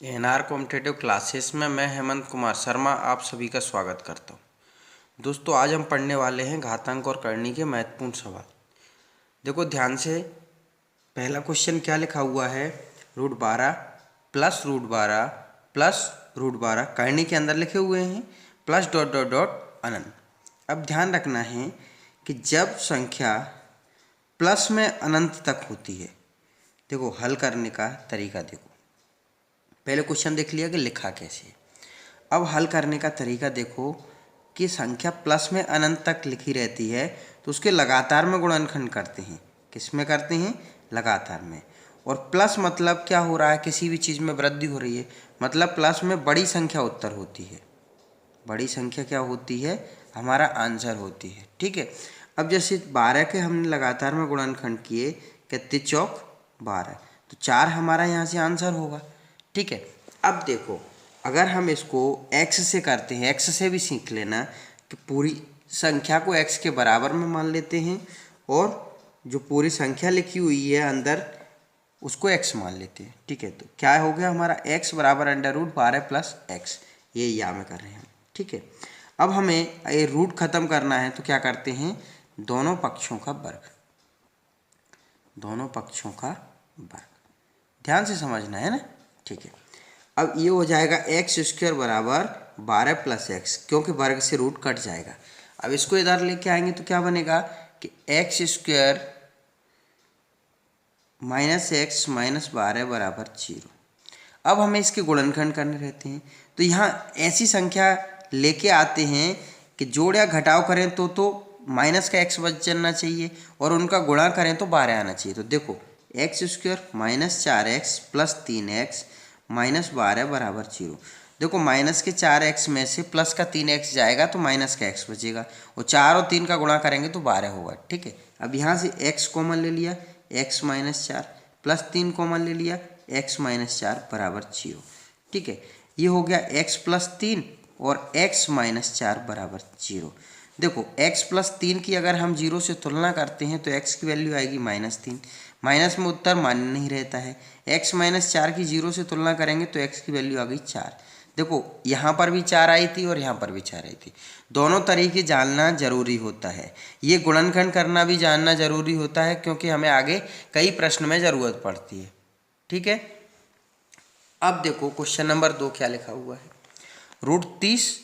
NR competitive classes में मैं हेमंत कुमार शर्मा आप सभी का स्वागत करता हूं। दोस्तों, आज हम पढ़ने वाले हैं घातांक और करनी के महत्वपूर्ण सवाल। देखो ध्यान से, पहला क्वेश्चन क्या लिखा हुआ है, √12 प्लस √12 प्लस √12 करनी के अंदर लिखे हुए हैं प्लस डॉट डॉट डॉट अनंत। अब ध्यान रखना है कि जब संख्या प्लस में अनंत तक होती है, देखो हल करने का तरीका देखो। पहले क्वेश्चन देख लिया कि लिखा कैसे। अब हल करने का तरीका देखो कि संख्या प्लस में अनंत तक लिखी रहती है तो उसके लगातार में गुणनखंड करते हैं। किस में करते हैं? लगातार में। और प्लस मतलब क्या हो रहा है, किसी भी चीज़ में वृद्धि हो रही है, मतलब प्लस में बड़ी संख्या उत्तर होती है। बड़ी संख्या क्या होती है? हमारा आंसर होती है। ठीक है। अब जैसे 12 के हमने लगातार में गुणनखंड किए, कितने चौक 12, तो 4 हमारा यहाँ से आंसर होगा। ठीक है। अब देखो, अगर हम इसको x से करते हैं, x से भी सीख लेना कि पूरी संख्या को x के बराबर में मान लेते हैं और जो पूरी संख्या लिखी हुई है अंदर उसको x मान लेते हैं। ठीक है। तो क्या हो गया हमारा x बराबर √12 प्लस x, ये यहाँ में कर रहे हैं। ठीक है। अब हमें ये रूट खत्म करना है तो क्या करते हैं, दोनों पक्षों का वर्ग, दोनों पक्षों का वर्ग। ध्यान से समझना है ना। ठीक है। अब ये हो जाएगा x² बराबर 12 प्लस x, क्योंकि वर्ग से रूट कट जाएगा। अब इसको इधर लेके आएंगे तो क्या बनेगा कि x² माइनस x माइनस 12 बराबर 0। अब हमें इसके गुणनखंड करने रहते हैं, तो यहाँ ऐसी संख्या लेके आते हैं कि जोड़ या घटाव करें तो माइनस का x बच जाना चाहिए और उनका गुणा करें तो 12 आना चाहिए। तो देखो x² minus 4x plus 3x minus 12 बराबर 0। देखो माइनस के 4x में से प्लस का 3x जाएगा तो माइनस का x बचेगा और 4 और 3 का गुणा करेंगे तो 12 होगा। ठीक है। अब यहाँ से x कॉमन ले लिया, x माइनस 4 प्लस 3 कॉमन ले लिया, x माइनस 4 बराबर 0। ठीक है। ये हो गया x प्लस 3 और x माइनस 4 बराबर 0। देखो x प्लस 3 की अगर हम 0 से तुलना करते हैं तो x की वैल्यू आएगी -3। माइनस में उत्तर मान्य नहीं रहता है। x माइनस 4 की 0 से तुलना करेंगे तो x की वैल्यू आ गई 4। देखो यहाँ पर भी 4 आई थी और यहाँ पर भी 4 आई थी। दोनों तरीके जानना जरूरी होता है। ये गुणनखंड करना भी जानना जरूरी होता है क्योंकि हमें आगे कई प्रश्न में ज़रूरत पड़ती है। ठीक है। अब देखो क्वेश्चन नंबर 2 क्या लिखा हुआ है, √30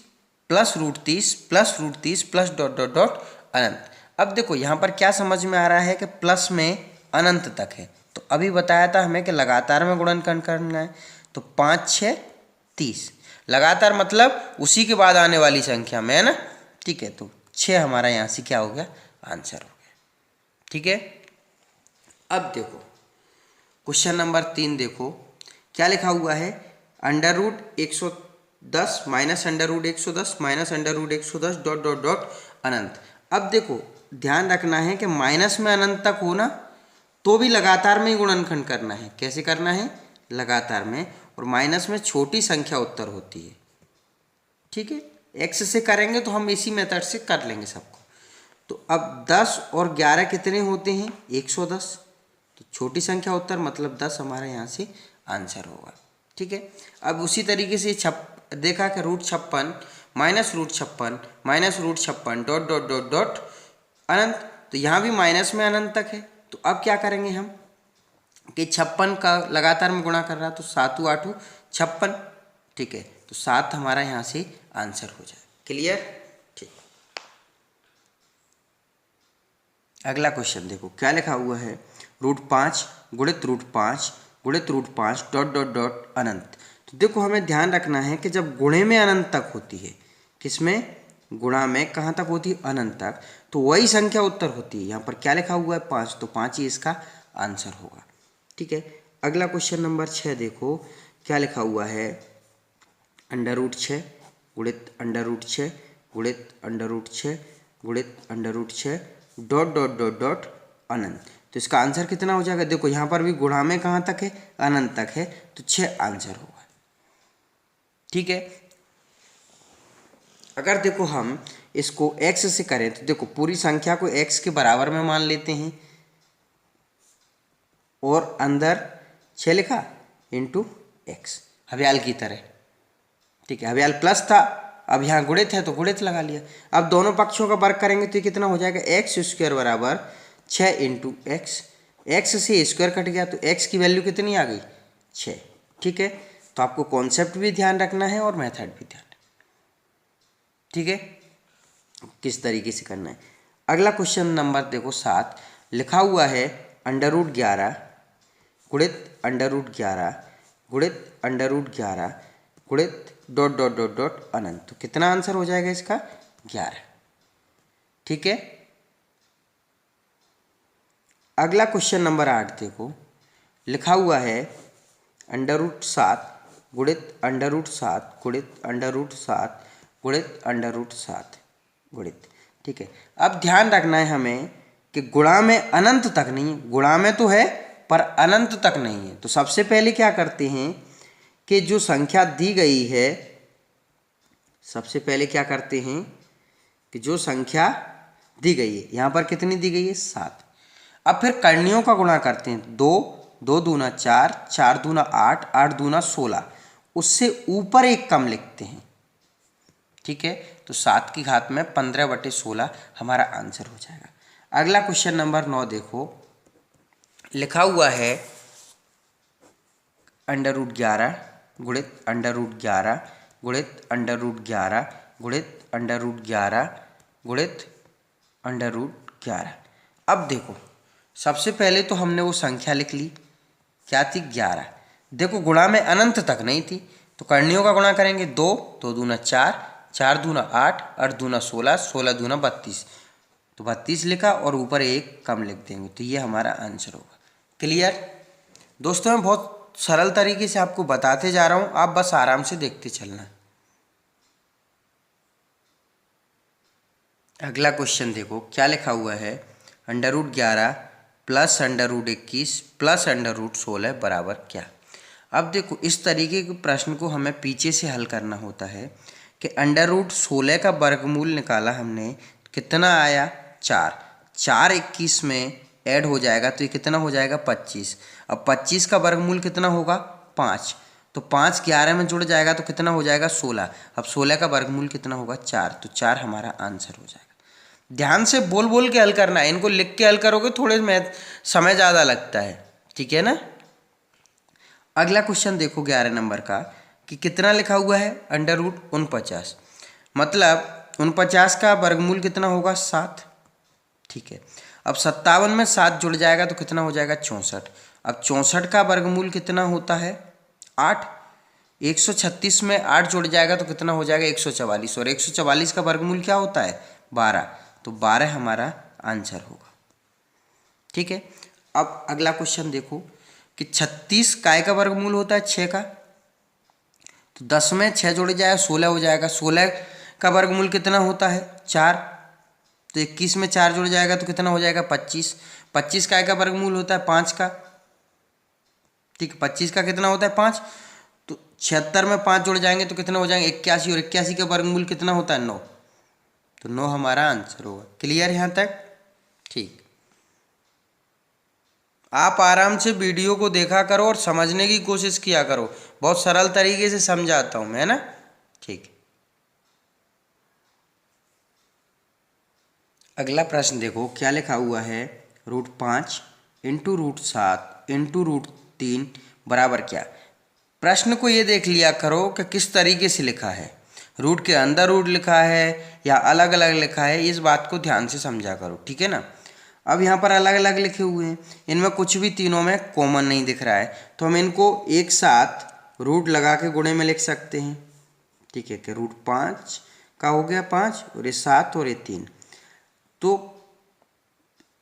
plus √30 plus √30 plus dot dot dot अनंत। अब देखो यहाँ पर क्या समझ में आ रहा है कि प्लस में अनंत तक है, तो अभी बताया था हमें कि लगातार में गुणनखंड करना है। तो 5 6 30, लगातार मतलब उसी के बाद आने वाली संख्या में है ना। ठीक है। तो 6 हमारा यहाँ से क्या हो गया, आंसर हो गया। ठीक है। अब देखो क्वेश्चन नंबर 3 देखो क्या लिखा हुआ है, √110 minus √110 minus √110 dot dot dot अनंत। अब देखो ध्यान रखना है कि माइनस में अनंत तक हो ना तो भी लगातार में ही गुणनखंड करना है। कैसे करना है? लगातार में। और माइनस में छोटी संख्या उत्तर होती है। ठीक है। x से करेंगे तो हम इसी मेथड से कर लेंगे सबको। तो अब 10 और 11 कितने होते हैं? 110। तो छोटी संख्या उत्तर मतलब 10 हमारे यहाँ से आंसर होगा। ठीक है। अब उसी तरीके से देखा कि √56 minus √56 minus √56 dot dot dot dot अनंत। तो यहाँ भी माइनस में अनंत तक है। तो अब क्या करेंगे हम कि 56 का लगातार में गुणा कर रहा तो 7 8 56। ठीक है। तो 7 हमारा यहाँ से आंसर हो जाए। क्लियर? ठीक। अगला क्वेश्चन देखो क्या लिखा हुआ है, √5 गुणित √5 गुणित √5 डॉट डॉट डॉट अनंत। तो देखो हमें ध्यान रखना है कि जब गुणे में अनंत तक होती है, किसमें? गुणा में कहाँ तक होती है? अनंत तक। तो वही संख्या उत्तर होती है। यहाँ पर क्या लिखा हुआ है? 5, तो 5 ही इसका आंसर होगा। ठीक है। अगला क्वेश्चन नंबर 6 देखो क्या लिखा हुआ है, √6 गुणित √6 गुणित √6 गुणित √6 डॉट डॉट डॉट डॉट अनंत। तो इसका आंसर कितना हो जाएगा? देखो यहाँ पर भी गुणा में कहाँ तक है? अनंत तक है। तो 6 आंसर होगा। ठीक है। अगर देखो हम इसको x से करें तो देखो पूरी संख्या को x के बराबर में मान लेते हैं और अंदर 6 लिखा इंटू x। हव्याल की तरह। ठीक है, हव्याल प्लस था, अब यहाँ गुणित है तो गुणित लगा लिया। अब दोनों पक्षों का वर्ग करेंगे तो ये कितना हो जाएगा, एक्स स्क्वायर बराबर 6 इंटू एक्स। एक्स से स्क्वायर कट गया तो एक्स की वैल्यू कितनी आ गई, 6। ठीक है, तो आपको कॉन्सेप्ट भी ध्यान रखना है और मेथड भी ध्यान। ठीक है, किस तरीके से करना है। अगला क्वेश्चन नंबर देखो 7, लिखा हुआ है √11 गुणित √11 गुणित √11 गुणित डॉट डॉट डॉट डॉट अनंत। तो कितना आंसर हो जाएगा इसका, 11। ठीक है, अगला क्वेश्चन नंबर 8 देखो, लिखा हुआ है √7 गुणित √7 गुणित √7 गुणित √7 गुणित। ठीक है, अब ध्यान रखना है हमें कि गुणा में अनंत तक नहीं, गुणा में तो है पर अनंत तक नहीं है। तो सबसे पहले क्या करते हैं कि जो संख्या दी गई है, सबसे पहले क्या करते हैं कि जो संख्या दी गई है, यहाँ पर कितनी दी गई है, 7। अब फिर करणियों का गुणा करते हैं, 2 2 दूना 4, 4 दूना 8, 8 दूना 16, उससे ऊपर एक कम लिखते हैं। ठीक है, तो 7 की घात में 15/16 हमारा आंसर हो जाएगा। अगला क्वेश्चन नंबर 9 देखो, लिखा हुआ है √11 गुणित √11 गुणित √11 गुणित √11 गुणित √11। अब देखो, सबसे पहले तो हमने वो संख्या लिख ली, क्या थी, 11। देखो गुणा में अनंत तक नहीं थी, तो करणियों का गुणा करेंगे, 2 2 दूना 4, 4 दूना 8, 8 दूना 16, 16 दूना 32, तो 32 लिखा और ऊपर एक कम लिख देंगे, तो ये हमारा आंसर होगा। क्लियर दोस्तों, मैं बहुत सरल तरीके से आपको बताते जा रहा हूँ, आप बस आराम से देखते चलना। अगला क्वेश्चन देखो, क्या लिखा हुआ है, √11 प्लस √21 प्लस √16 बराबर क्या। अब देखो, इस तरीके के प्रश्न को हमें पीछे से हल करना होता है कि √16 का वर्गमूल निकाला हमने, कितना आया, 4। 4 21 में ऐड हो जाएगा तो ये कितना हो जाएगा, 25। अब 25 का वर्गमूल कितना होगा, 5। तो 5 11 में जुड़ जाएगा तो कितना हो जाएगा, 16। अब 16 का वर्गमूल कितना होगा, 4, तो 4 हमारा आंसर हो जाएगा। ध्यान से बोल बोल के हल करना है, इनको लिख के हल करोगे थोड़े में समय ज़्यादा लगता है। ठीक है ना। अगला क्वेश्चन देखो 11 नंबर का, कि कितना लिखा हुआ है, √49, मतलब 49 का वर्गमूल कितना होगा, 7। ठीक है, अब 57 में 7 जुड़ जाएगा तो कितना हो जाएगा, 64। अब 64 का वर्गमूल कितना होता है, 8। 136 में 8 जुड़ जाएगा तो कितना हो जाएगा, 144, और 144 का वर्गमूल क्या होता है, 12, तो 12 हमारा आंसर होगा। ठीक है, अब अगला क्वेश्चन देखो कि 36 काय का वर्गमूल होता है, 6 का, तो 10 में 6 जोड़ जाएगा 16 हो जाएगा। 16 का वर्गमूल कितना होता है, 4, तो 21 में 4 जुड़ जाएगा तो कितना हो जाएगा, 25। 25 काय का वर्गमूल होता है, 5 का। ठीक है, 25 का कितना होता है, 5, तो 76 में 5 जुड़ जाएंगे तो कितना हो जाएंगे, 81, और 81 का वर्गमूल कितना होता है, 9, तो 9 हमारा आंसर होगा। क्लियर यहाँ तक। ठीक, आप आराम से वीडियो को देखा करो और समझने की कोशिश किया करो, बहुत सरल तरीके से समझाता हूँ मैं, है ना। ठीक, अगला प्रश्न देखो, क्या लिखा हुआ है, √5 इंटू √7 इंटू √3 बराबर क्या। प्रश्न को ये देख लिया करो कि किस तरीके से लिखा है, रूट के अंदर रूट लिखा है या अलग अलग लिखा है, इस बात को ध्यान से समझा करो। ठीक है ना। अब यहाँ पर अलग अलग लिखे हुए हैं, इनमें कुछ भी तीनों में कॉमन नहीं दिख रहा है, तो हम इनको एक साथ रूट लगा के गुणे में लिख सकते हैं। ठीक है, कि √5 का हो गया 5, और ये 7 और ये 3, तो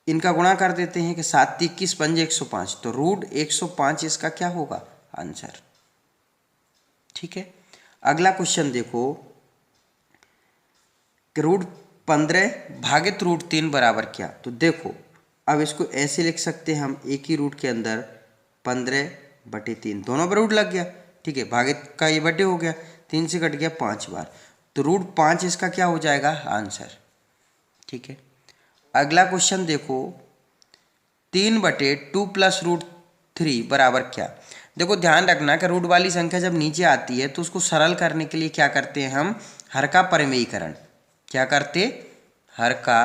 इनका गुणा कर देते हैं कि 7 × 21 = 105, तो √105 इसका क्या होगा, आंसर। ठीक है, अगला क्वेश्चन देखो कि √15 भागित √3 बराबर क्या। तो देखो, अब इसको ऐसे लिख सकते हैं हम, एक ही रूट के अंदर 15/3, दोनों पर रूट लग गया। ठीक है, भागित का ये बटे हो गया, 3 से कट गया 5 बार, तो √5 इसका क्या हो जाएगा, आंसर। ठीक है, अगला क्वेश्चन देखो, 3/2 + 3 बराबर क्या। देखो ध्यान रखना कि रूट वाली संख्या जब नीचे आती है तो उसको सरल करने के लिए क्या करते हैं हम, हर का परिमेयीकरण। क्या करते, हर का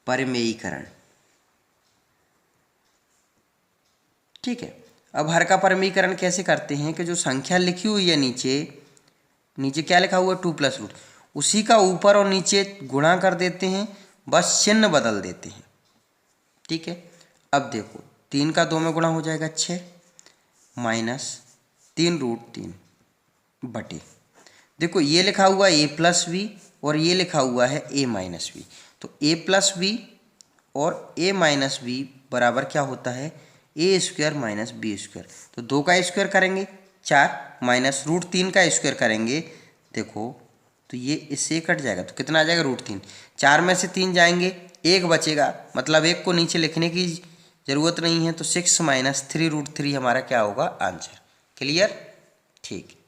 परिमेयीकरण। ठीक है, अब हर का परिमेयीकरण कैसे करते हैं कि जो संख्या लिखी हुई है नीचे, नीचे क्या लिखा हुआ है 2 प्लस रूट, उसी का ऊपर और नीचे गुणा कर देते हैं, बस चिन्ह बदल देते हैं। ठीक है, अब देखो 3 का 2 में गुणा हो जाएगा 6 माइनस 3√3 बटे, देखो ये लिखा हुआ है a प्लस बी और ये लिखा हुआ है a माइनस बी, तो a प्लस बी और a माइनस बी बराबर क्या होता है, ए स्क्वायर माइनस बी स्क्वायर। तो 2 का स्क्वायर करेंगे 4 माइनस √3 का स्क्वायर करेंगे, देखो तो ये इससे कट जाएगा तो कितना आ जाएगा √3। 4 में से 3 जाएंगे, 1 बचेगा, मतलब 1 को नीचे लिखने की ज़रूरत नहीं है, तो 6 माइनस 3√3 हमारा क्या होगा आंसर। क्लियर, ठीक।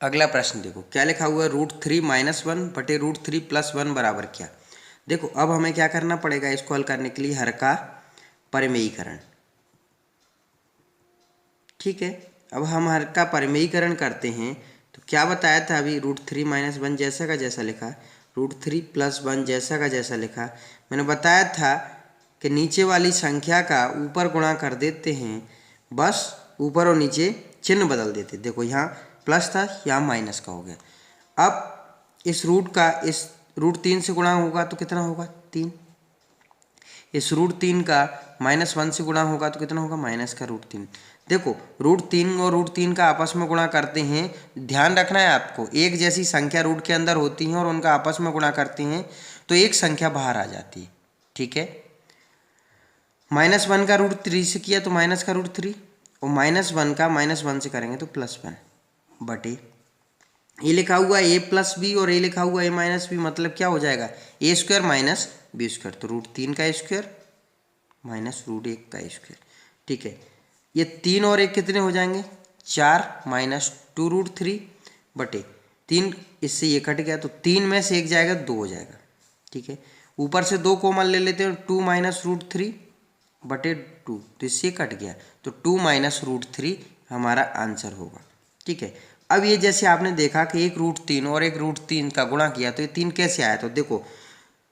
अगला प्रश्न देखो क्या लिखा हुआ है, √3 माइनस 1 बटे √3 प्लस 1 बराबर क्या। देखो अब हमें क्या करना पड़ेगा इसको हल करने के लिए, हर का परिमेयीकरण। ठीक है, अब हम हर का परिमेयीकरण करते हैं तो क्या बताया था अभी, √3 माइनस 1 जैसा का जैसा लिखा, √3 प्लस 1 जैसा का जैसा लिखा। मैंने बताया था कि नीचे वाली संख्या का ऊपर गुणा कर देते हैं, बस ऊपर और नीचे चिन्ह बदल देते। देखो यहाँ प्लस था, यहाँ माइनस का हो गया। अब इस रूट का इस √3 से गुणा होगा तो कितना होगा 3, इस √3 का -1 से गुणा होगा तो कितना होगा माइनस का √3। देखो √3 और √3 का आपस में गुणा करते हैं, ध्यान रखना है आपको, एक जैसी संख्या रूट के अंदर होती हैं और उनका आपस में गुणा करते हैं तो एक संख्या बाहर आ जाती है। ठीक है, -1 का √3 से किया तो माइनस का √3 और -1 का -1 से करेंगे तो +1 बटे, ये लिखा हुआ है a प्लस बी और ये लिखा हुआ है a माइनस बी, मतलब क्या हो जाएगा a square minus B square, तो √3 का स्क्वायर माइनस √1 का स्क्वायर। ठीक है, ये 3 और 1 कितने हो जाएंगे 4 माइनस 2√3 बटे 3, इससे ये कट गया तो 3 में से 1 जाएगा 2 हो जाएगा। ठीक है, ऊपर से 2 कॉमन ले लेते हैं, 2 माइनस √3 बटे 2, तो इससे कट गया तो 2 माइनस √3 हमारा आंसर होगा। ठीक है, अब ये जैसे आपने देखा कि एक √3 और एक √3 का गुणा किया तो ये 3 कैसे आया, तो देखो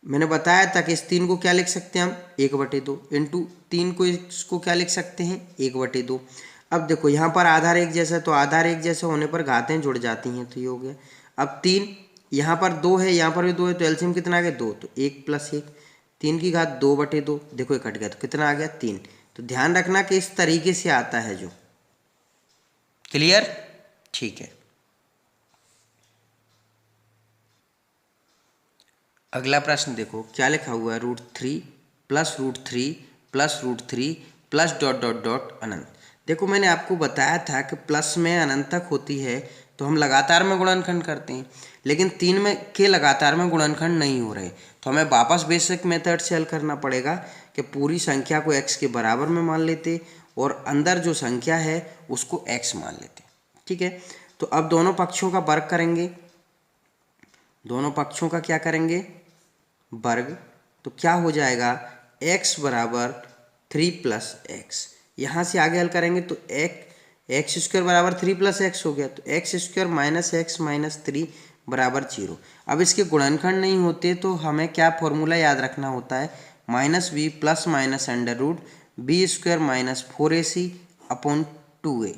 मैंने बताया था कि इस 3 को क्या लिख सकते हैं हम 1/2 इंटू 3 को, इसको क्या लिख सकते हैं 1/2। अब देखो यहाँ पर आधार एक जैसा, तो आधार एक जैसे होने पर घातें जुड़ जाती हैं, तो ये हो गया। अब 3 यहाँ पर 2 है, यहाँ पर भी 2 है, तो एलसीएम कितना आ गया 2, तो 1 + 1 3 की घात 2/2, देखो ये कट गया तो कितना आ गया 3। तो ध्यान रखना कि इस तरीके से आता है जो। क्लियर, ठीक है। अगला प्रश्न देखो क्या लिखा हुआ है, √3 plus √3 plus √3 plus dot dot dot अनंत। देखो मैंने आपको बताया था कि प्लस में अनंत तक होती है तो हम लगातार में गुणनखंड करते हैं, लेकिन 3 में के लगातार में गुणनखंड नहीं हो रहे, तो हमें वापस बेसिक मेथड से हल करना पड़ेगा कि पूरी संख्या को x के बराबर में मान लेते और अंदर जो संख्या है उसको x मान लेते। ठीक है, तो अब दोनों पक्षों का वर्ग करेंगे, दोनों पक्षों का क्या करेंगे वर्ग, तो क्या हो जाएगा x बराबर 3 + x। यहाँ से आगे हल करेंगे तो x² बराबर 3 + x हो गया, तो x² माइनस x माइनस 3 बराबर 0। अब इसके गुणनखंड नहीं होते तो हमें क्या फॉर्मूला याद रखना होता है, -b plus minus √b² minus 4ac upon 2a।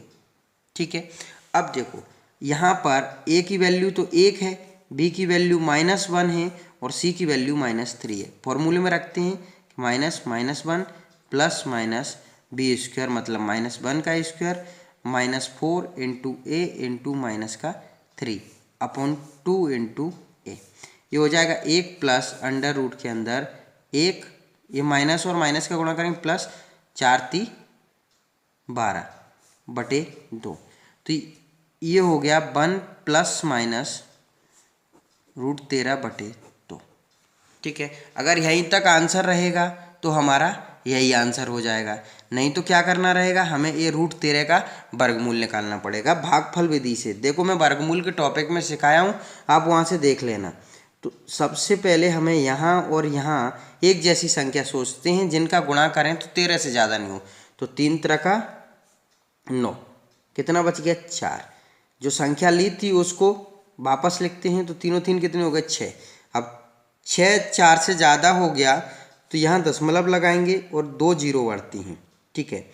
ठीक है, अब देखो यहाँ पर a की वैल्यू तो 1 है, b की वैल्यू -1 है और c की वैल्यू -3 है। फॉर्मूले में रखते हैं -1 प्लस माइनस b² मतलब -1 का square -4 into a into -3 upon 2 into a। ये हो जाएगा 1 प्लस अंडर रूट के अंदर 1, ये माइनस और माइनस का गुणा करेंगे प्लस 4 × 3 = 12 बटे 2, तो ये हो गया 1 प्लस माइनस √13/2। ठीक है, अगर यहीं तक आंसर रहेगा तो हमारा यही आंसर हो जाएगा, नहीं तो क्या करना रहेगा, हमें ये √13 का वर्गमूल निकालना पड़ेगा भागफल विधि से। देखो मैं वर्गमूल के टॉपिक में सिखाया हूँ, आप वहाँ से देख लेना। तो सबसे पहले हमें यहाँ और यहाँ एक जैसी संख्या सोचते हैं जिनका गुणा करें तो 13 से ज़्यादा नहीं हो। तो 3 3 का 9, कितना बच गया 4। जो संख्या ली थी उसको वापस लिखते हैं तो 3 और 3 कितने हो गए 6। अब 6 4 से ज़्यादा हो गया तो यहाँ दशमलव लगाएंगे और 2 जीरो बढ़ती हैं, ठीक है।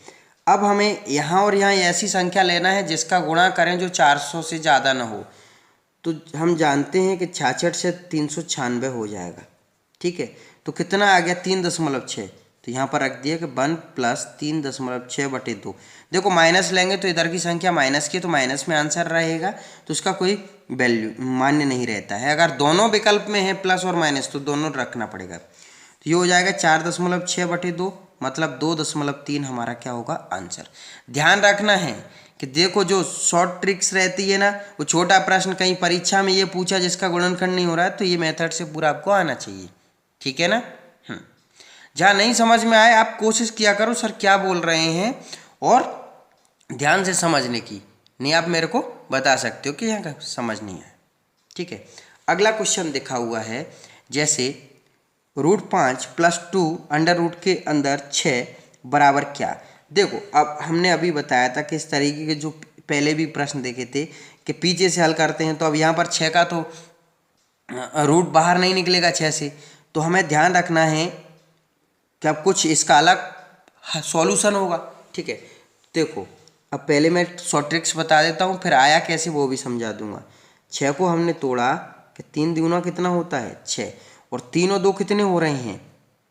अब हमें यहाँ और यहाँ ऐसी संख्या लेना है जिसका गुणा करें जो 400 से ज़्यादा ना हो। तो हम जानते हैं कि 66 से 396 हो जाएगा, ठीक है। तो कितना आ गया 3.6। तो यहाँ पर रख दिया कि 1 + 3.6/2। देखो माइनस लेंगे तो इधर की संख्या माइनस की, तो माइनस में आंसर रहेगा, तो उसका कोई वैल्यू मान्य नहीं रहता है। अगर दोनों विकल्प में है प्लस और माइनस तो दोनों रखना पड़ेगा। तो ये हो जाएगा 4.6/2, मतलब 2.3 हमारा क्या होगा आंसर। ध्यान रखना है कि देखो जो शॉर्ट ट्रिक्स रहती है ना, वो छोटा प्रश्न कहीं परीक्षा में ये पूछा जिसका गुणनखंड नहीं हो रहा है, तो ये मेथड से पूरा आपको आना चाहिए, ठीक है ना। जहाँ नहीं समझ में आए आप कोशिश किया करो सर क्या बोल रहे हैं, और ध्यान से समझने की। नहीं आप मेरे को बता सकते हो कि यहाँ का समझ नहीं आया, ठीक है। अगला क्वेश्चन दिखा हुआ है, जैसे √5 + 2 अंडर रूट के अंदर 6 बराबर क्या। देखो अब हमने अभी बताया था कि इस तरीके के जो पहले भी प्रश्न देखे थे कि पीछे से हल करते हैं, तो अब यहाँ पर 6 का तो रूट बाहर नहीं निकलेगा 6 से, तो हमें ध्यान रखना है कि अब कुछ इसका अलग सॉल्यूशन होगा, ठीक है। देखो अब पहले मैं शॉर्ट ट्रिक्स बता देता हूँ, फिर आया कैसे वो भी समझा दूंगा। 6 को हमने तोड़ा कि 3 दूना कितना होता है 6, और 3 और 2 कितने हो रहे हैं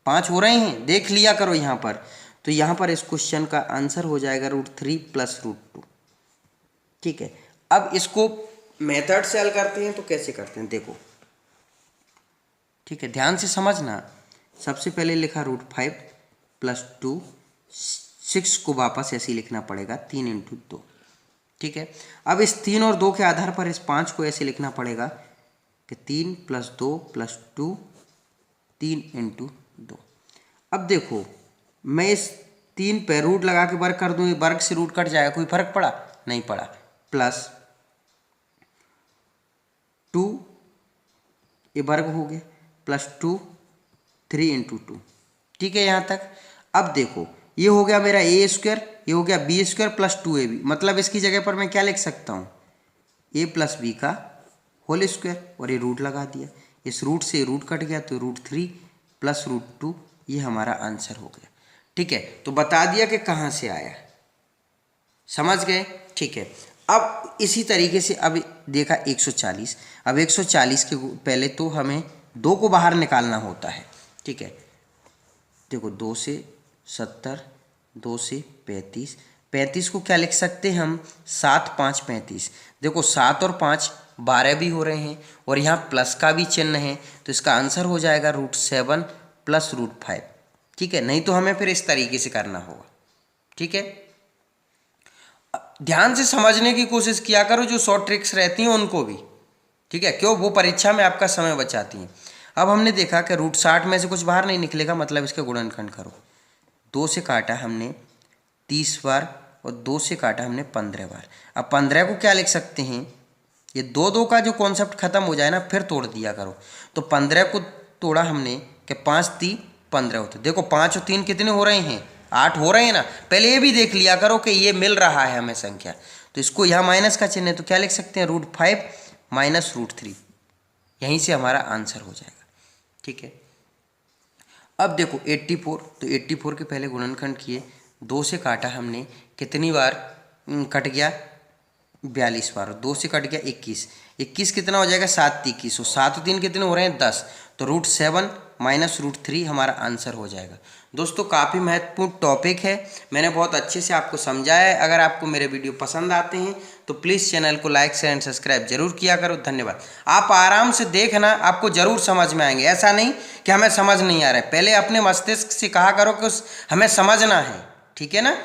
5 हो रहे हैं, देख लिया करो यहाँ पर। तो यहाँ पर इस क्वेश्चन का आंसर हो जाएगा √3 + √2, ठीक है। अब इसको मेथड से हल करते हैं, तो कैसे करते हैं देखो, ठीक है, ध्यान से समझना। सबसे पहले लिखा √5 + 2, 6 को वापस ऐसे ही लिखना पड़ेगा 3 × 2, ठीक है। अब इस 3 और 2 के आधार पर इस 5 को ऐसे लिखना पड़ेगा कि 3 + 2 + 2, 3 × 2। अब देखो मैं इस 3 पे रूट लगा के वर्ग कर दूँ, वर्ग से रूट कट जाएगा, कोई फर्क पड़ा नहीं पड़ा। प्लस 2 ये वर्ग हो गया, +2 3 × 2, ठीक है यहाँ तक। अब देखो ये हो गया मेरा a², ये हो गया b² + 2ab, मतलब इसकी जगह पर मैं क्या लिख सकता हूँ a + b का होल स्क्वायर, और ये रूट लगा दिया, इस रूट से रूट कट गया तो √3 + √2, ये हमारा आंसर हो गया, ठीक है। तो बता दिया कि कहाँ से आया, समझ गए, ठीक है। अब इसी तरीके से अब देखा 140, अब 140 के पहले तो हमें 2 को बाहर निकालना होता है, ठीक है। देखो 2 से 70, 2 से 35, 35 को क्या लिख सकते हैं हम 7 5 35। देखो 7 और 5 12 भी हो रहे हैं, और यहाँ प्लस का भी चिन्ह है, तो इसका आंसर हो जाएगा √7 + √5, ठीक है। नहीं तो हमें फिर इस तरीके से करना होगा, ठीक है। ध्यान से समझने की कोशिश किया करो, जो शॉर्ट ट्रिक्स रहती हैं उनको भी, ठीक है, क्यों वो परीक्षा में आपका समय बचाती हैं। अब हमने देखा कि √60 में से कुछ बाहर नहीं निकलेगा, मतलब इसके गुणनखंड करो। 2 से काटा हमने 30 बार, और 2 से काटा हमने 15 बार। अब 15 को क्या लिख सकते हैं, ये 2 का जो कॉन्सेप्ट खत्म हो जाए ना फिर तोड़ दिया करो। तो 15 को तोड़ा हमने कि 5 3 15 होते। देखो 5 और 3 कितने हो रहे हैं 8 हो रहे हैं ना। पहले ये भी देख लिया करो कि ये मिल रहा है हमें संख्या, तो इसको यहाँ माइनस का चिन्ह है, तो क्या लिख सकते हैं √5 - √3, यहीं से हमारा आंसर हो जाएगा, ठीक है। अब देखो 84, तो 84 के पहले गुणनखंड किए, 2 से काटा हमने कितनी बार कट गया 42 बार, 2 से कट गया 21, 21 कितना हो जाएगा 7 × 21, 7 और 3 कितने हो रहे हैं 10, तो √7 - √3 हमारा आंसर हो जाएगा। दोस्तों काफ़ी महत्वपूर्ण टॉपिक है, मैंने बहुत अच्छे से आपको समझाया है। अगर आपको मेरे वीडियो पसंद आते हैं तो प्लीज़ चैनल को लाइक शेयर एंड सब्सक्राइब जरूर किया करो। धन्यवाद। आप आराम से देखना, आपको ज़रूर समझ में आएंगे। ऐसा नहीं कि हमें समझ नहीं आ रहा है, पहले अपने मस्तिष्क से कहा करो कि हमें समझना है, ठीक है ना।